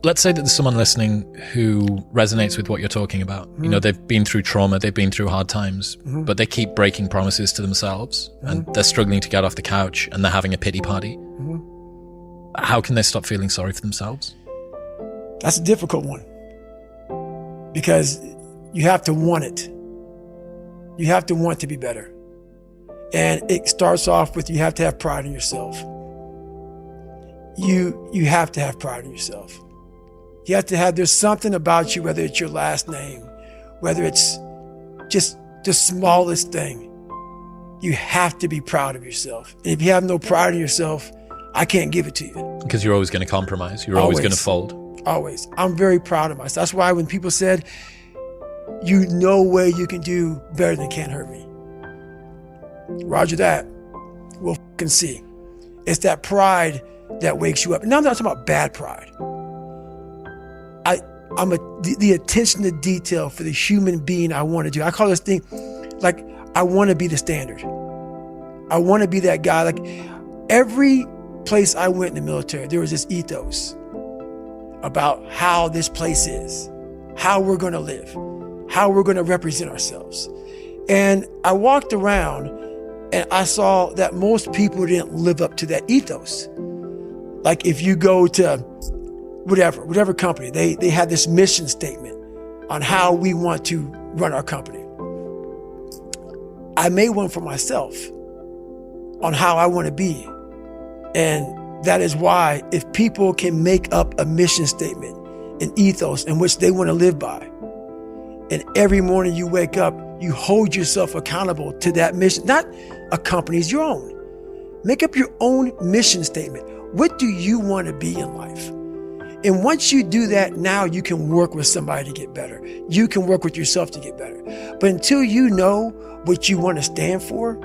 Let's say that there's someone listening who resonates with what you're talking about. You know, they've been through trauma, they've been through hard times, but they keep breaking promises to themselves and they're struggling to get off the couch and they're having a pity party. How can they stop feeling sorry for themselves? That's a difficult one because you have to want it. You have to want to be better. And it starts off with you have to have pride in yourself. You have to have pride in yourself. You have to have, there's something about you, whether it's your last name, whether it's just the smallest thing. You have to be proud of yourself. And if you have no pride in yourself, I can't give it to you. Because you're always going to compromise. You're always going to fold. Always. I'm very proud of myself. That's why when people said, you know way you can do better than Can't Hurt Me. Roger that. We'll f***ing see. It's that pride that wakes you up. Now I'm not talking about bad pride. The attention to detail for the human being I want to do. I call this thing, like, I want to be the standard. I want to be that guy. Like, every place I went in the military, there was this ethos about how this place is, how we're going to live, how we're going to represent ourselves. And I walked around and I saw that most people didn't live up to that ethos. Like, if you go to whatever company, they had this mission statement on how we want to run our company. I made one for myself on how I want to be. And that is why if people can make up a mission statement, an ethos in which they want to live by, and every morning you wake up, you hold yourself accountable to that mission, not a company's, your own. Make up your own mission statement. What do you want to be in life? And once you do that, now you can work with somebody to get better. You can work with yourself to get better. But until you know what you want to stand for,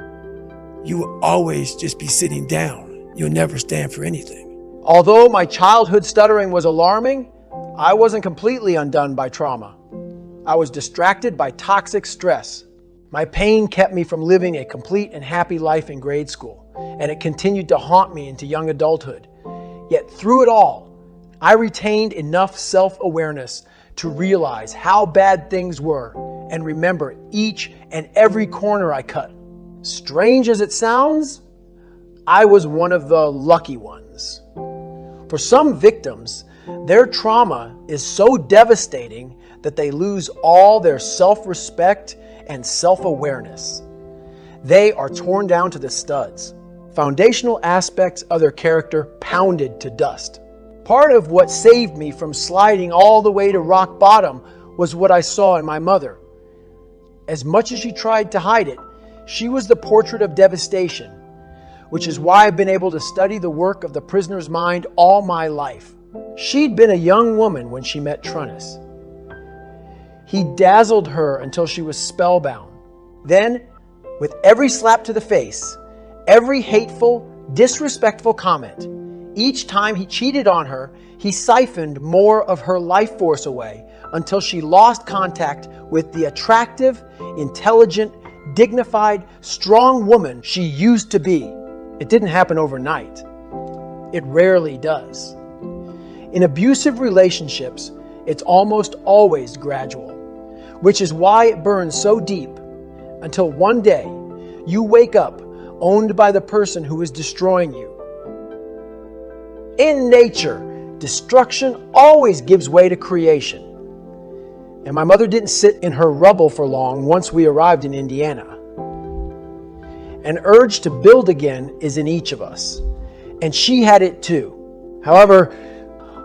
you will always just be sitting down. You'll never stand for anything. Although my childhood stuttering was alarming, I wasn't completely undone by trauma. I was distracted by toxic stress. My pain kept me from living a complete and happy life in grade school, and it continued to haunt me into young adulthood. Yet through it all, I retained enough self-awareness to realize how bad things were and remember each and every corner I cut. Strange as it sounds, I was one of the lucky ones. For some victims, their trauma is so devastating that they lose all their self-respect and self-awareness. They are torn down to the studs. Foundational aspects of their character pounded to dust. Part of what saved me from sliding all the way to rock bottom was what I saw in my mother. As much as she tried to hide it, she was the portrait of devastation, which is why I've been able to study the work of the prisoner's mind all my life. She'd been a young woman when she met Trunnis. He dazzled her until she was spellbound. Then, with every slap to the face, every hateful, disrespectful comment, each time he cheated on her, he siphoned more of her life force away until she lost contact with the attractive, intelligent, dignified, strong woman she used to be. It didn't happen overnight. It rarely does. In abusive relationships, it's almost always gradual, which is why it burns so deep until one day you wake up owned by the person who is destroying you. In nature, destruction always gives way to creation. And my mother didn't sit in her rubble for long once we arrived in Indiana. An urge to build again is in each of us, and she had it too. However,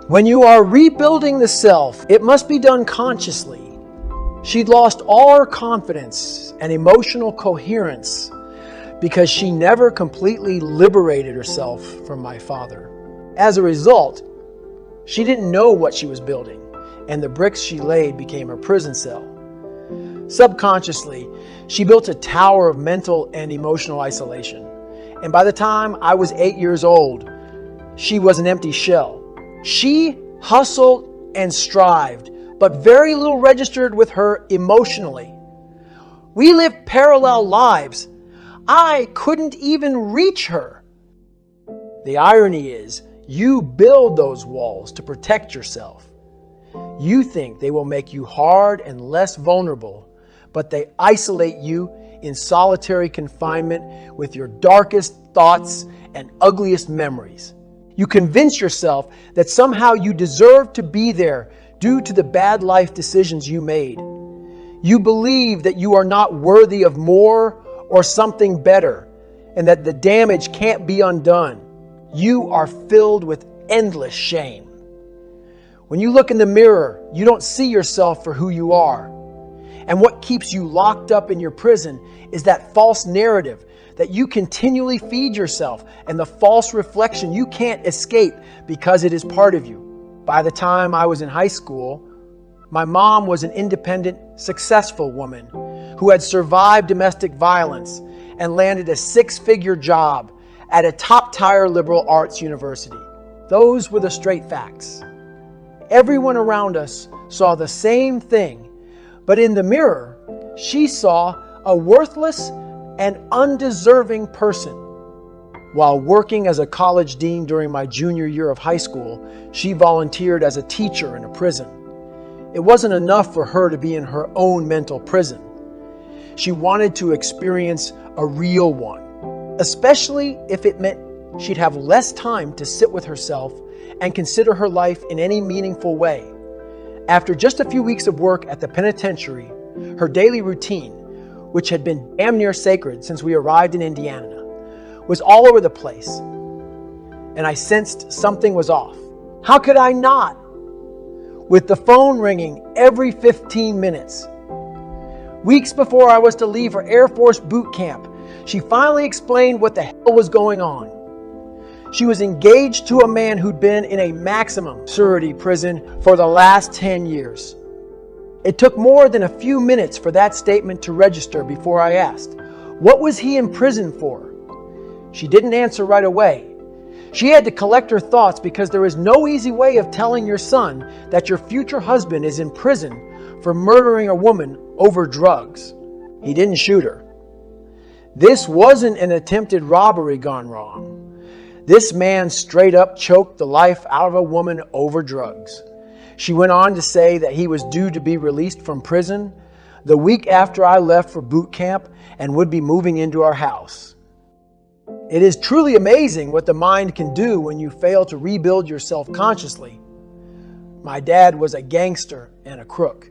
when you are rebuilding the self, it must be done consciously. She'd lost all her confidence and emotional coherence because she never completely liberated herself from my father. As a result, she didn't know what she was building, and the bricks she laid became her prison cell. Subconsciously, she built a tower of mental and emotional isolation. And by the time I was 8 years old, she was an empty shell. She hustled and strived, but very little registered with her emotionally. We lived parallel lives. I couldn't even reach her. The irony is, You build those walls to protect yourself. You think they will make you hard and less vulnerable, but they isolate you in solitary confinement with your darkest thoughts and ugliest memories. You convince yourself that somehow you deserve to be there due to the bad life decisions you made. You believe that you are not worthy of more or something better, and that the damage can't be undone. You are filled with endless shame. When you look in the mirror, you don't see yourself for who you are. And what keeps you locked up in your prison is that false narrative that you continually feed yourself and the false reflection you can't escape because it is part of you. By the time I was in high school, my mom was an independent, successful woman who had survived domestic violence and landed a 6-figure job at a top-tier liberal arts university. Those were the straight facts. Everyone around us saw the same thing, but in the mirror, she saw a worthless and undeserving person. While working as a college dean during my junior year of high school, she volunteered as a teacher in a prison. It wasn't enough for her to be in her own mental prison. She wanted to experience a real one, especially if it meant she'd have less time to sit with herself and consider her life in any meaningful way. After just a few weeks of work at the penitentiary, her daily routine, which had been damn near sacred since we arrived in Indiana, was all over the place, and I sensed something was off. How could I not? With the phone ringing every 15 minutes. Weeks before I was to leave for Air Force boot camp, she finally explained what the hell was going on. She was engaged to a man who'd been in a maximum security prison for the last 10 years. It took more than a few minutes for that statement to register before I asked, what was he in prison for? She didn't answer right away. She had to collect her thoughts because there is no easy way of telling your son that your future husband is in prison for murdering a woman over drugs. He didn't shoot her. This wasn't an attempted robbery gone wrong. This man straight up choked the life out of a woman over drugs. She went on to say that he was due to be released from prison the week after I left for boot camp and would be moving into our house. It is truly amazing what the mind can do when you fail to rebuild yourself consciously. My dad was a gangster and a crook.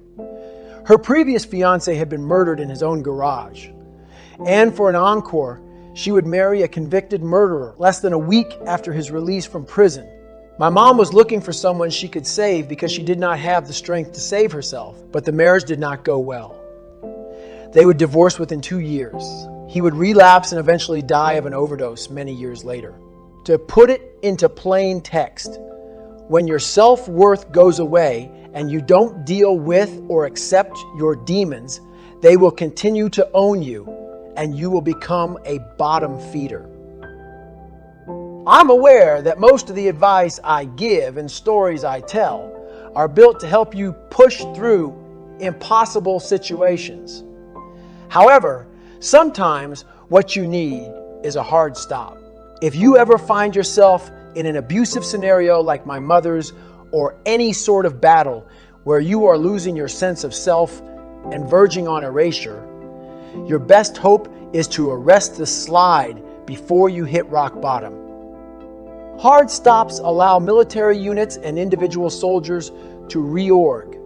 Her previous fiance had been murdered in his own garage. And for an encore, she would marry a convicted murderer less than a week after his release from prison. My mom was looking for someone she could save because she did not have the strength to save herself, but the marriage did not go well. They would divorce within 2 years. He would relapse and eventually die of an overdose many years later. To put it into plain text, when your self-worth goes away and you don't deal with or accept your demons, they will continue to own you and you will become a bottom feeder. I'm aware that most of the advice I give and stories I tell are built to help you push through impossible situations. However, sometimes what you need is a hard stop. If you ever find yourself in an abusive scenario like my mother's or any sort of battle where you are losing your sense of self and verging on erasure, your best hope is to arrest the slide before you hit rock bottom. Hard stops allow military units and individual soldiers to reorg.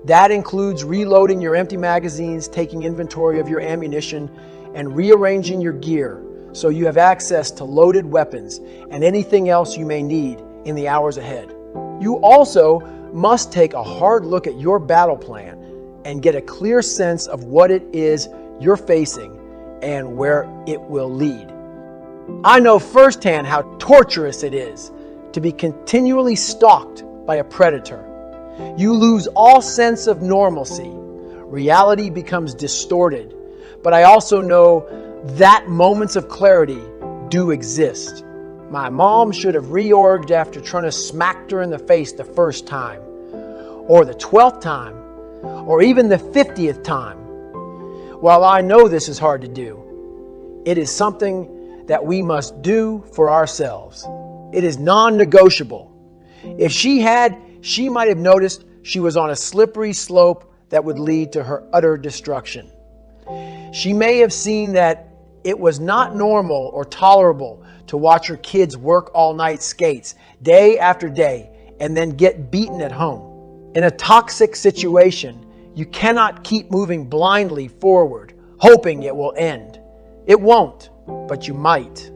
That includes reloading your empty magazines, taking inventory of your ammunition, and rearranging your gear so you have access to loaded weapons and anything else you may need in the hours ahead. You also must take a hard look at your battle plan and get a clear sense of what it is you're facing and where it will lead. I know firsthand how torturous it is to be continually stalked by a predator. You lose all sense of normalcy. Reality becomes distorted. But I also know that moments of clarity do exist. My mom should have reorged after trying to smack her in the face the first time, or the 12th time, or even the 50th time. While I know this is hard to do, it is something that we must do for ourselves. It is non-negotiable. If she had, she might have noticed she was on a slippery slope that would lead to her utter destruction. She may have seen that it was not normal or tolerable to watch her kids work all-night skates day after day and then get beaten at home. In a toxic situation, you cannot keep moving blindly forward, hoping it will end. It won't, but you might.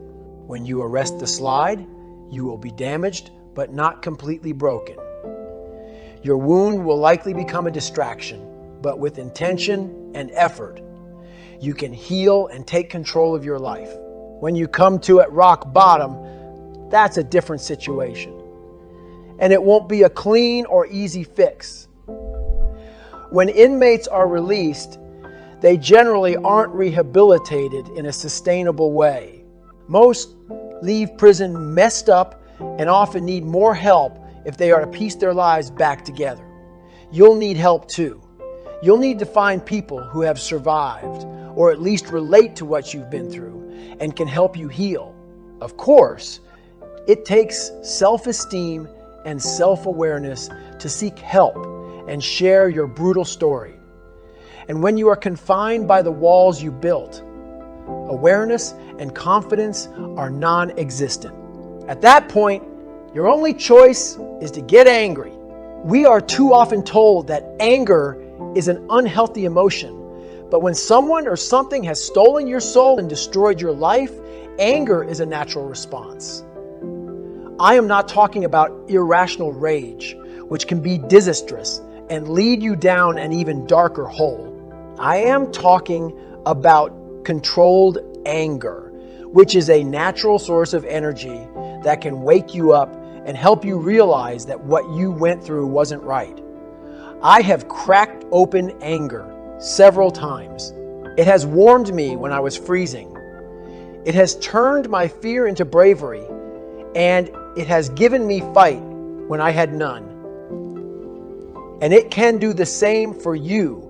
When you arrest the slide, you will be damaged, but not completely broken. Your wound will likely become a distraction, but with intention and effort, you can heal and take control of your life. When you come to at rock bottom, that's a different situation. And it won't be a clean or easy fix. When inmates are released, they generally aren't rehabilitated in a sustainable way. Most leave prison messed up and often need more help if they are to piece their lives back together. You'll need help too. You'll need to find people who have survived, or at least relate to what you've been through, and can help you heal. Of course, it takes self-esteem and self-awareness to seek help and share your brutal story. And when you are confined by the walls you built, awareness and confidence are non-existent. At that point, your only choice is to get angry. We are too often told that anger is an unhealthy emotion. But when someone or something has stolen your soul and destroyed your life, anger is a natural response. I am not talking about irrational rage, which can be disastrous and lead you down an even darker hole. I am talking about controlled anger, which is a natural source of energy that can wake you up and help you realize that what you went through wasn't right. I have cracked open anger several times. It has warmed me when I was freezing. It has turned my fear into bravery, and it has given me fight when I had none. And it can do the same for you.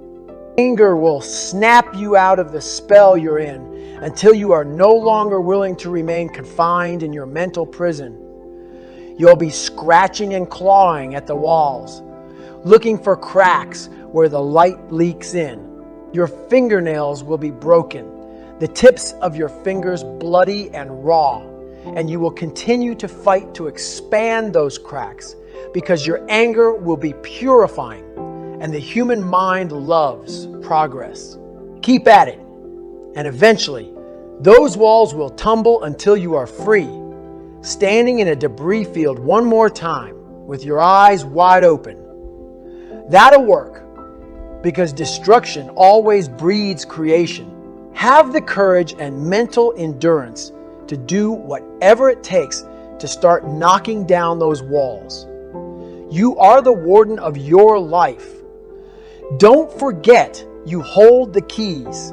Anger will snap you out of the spell you're in until you are no longer willing to remain confined in your mental prison. You'll be scratching and clawing at the walls, looking for cracks where the light leaks in. Your fingernails will be broken, the tips of your fingers bloody and raw, and you will continue to fight to expand those cracks because your anger will be purifying, and the human mind loves progress. Keep at it, and eventually those walls will tumble until you are free, standing in a debris field one more time with your eyes wide open. That'll work, because destruction always breeds creation. Have the courage and mental endurance to do whatever it takes to start knocking down those walls. You are the warden of your life. Don't forget you hold the keys.